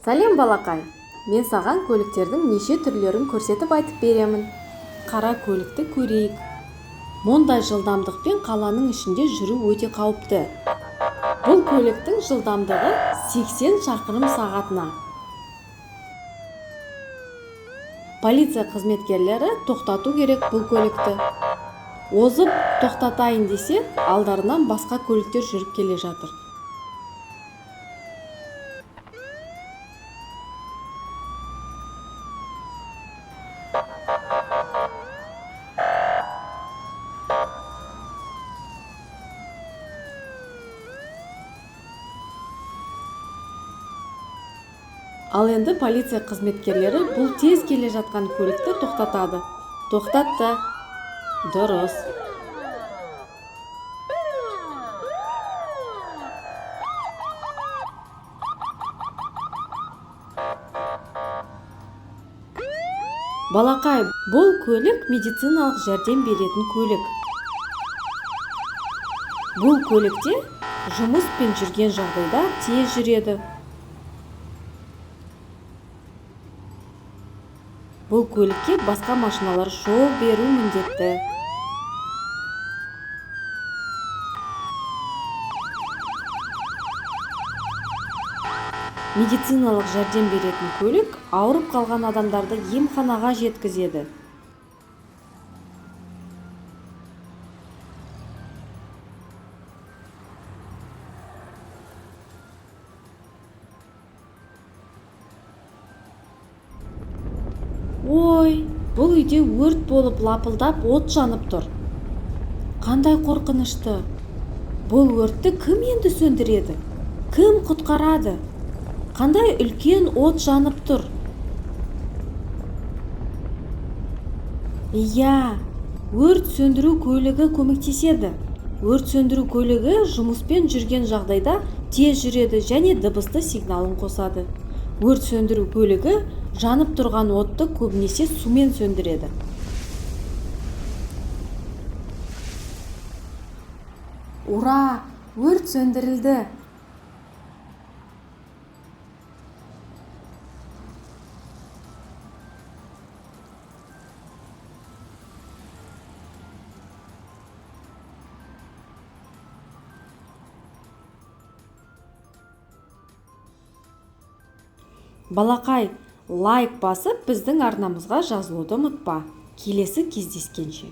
Сәлем балақай, мен саған көліктердің неше түрлерін көрсетіп айтып беремін. Қара көлікті көрейік. Мұндай жылдамдықпен қаланың ішінде жүру өте қауіпті. Бұл көліктің жылдамдығы 80 шақырым сағатына. Полиция қызметкерлері тоқтату керек бұл көлікті. Озып тоқтатайын десе, алдарынан басқа көліктер жүріп келе жатыр. Ал енді полиция қызметкерлері бұл тез келе жатқан көлікті тоқтатады. Тоқтатты. Дұрыс. Балақай, бұл көлік медициналық жәрдем беретін көлік. Бұл көлікте жұмыспен жүрген жағдайда тез жүреді. Бұл көлікке басқа машиналар жол беру міндетті. Медициналық жәрдем беретін көлік ауырып қалған адамдарды емханаға жеткізеді. Ой, бұл үйде өрт болып лапылдап от жанып тұр. Қандай қорқынышты. Бұл өртті кім енді сөндіреді? Кім құтқарады? Қандай үлкен от жанып тұр. Иә, өрт сөндіру көлігі көмектеседі. Өрт сөндіру көлігі жұмыспен жүрген жағдайда тез жүреді және дыбысты сигналын қосады. Өрт сөндіру көлігі жанып тұрған отты көбінесе сумен сөндіреді. Ура! Өрт сөндірілді! Балақай, лайк басып, біздің арнамызға жазылуды ұмытпа. Келесі кездескенше.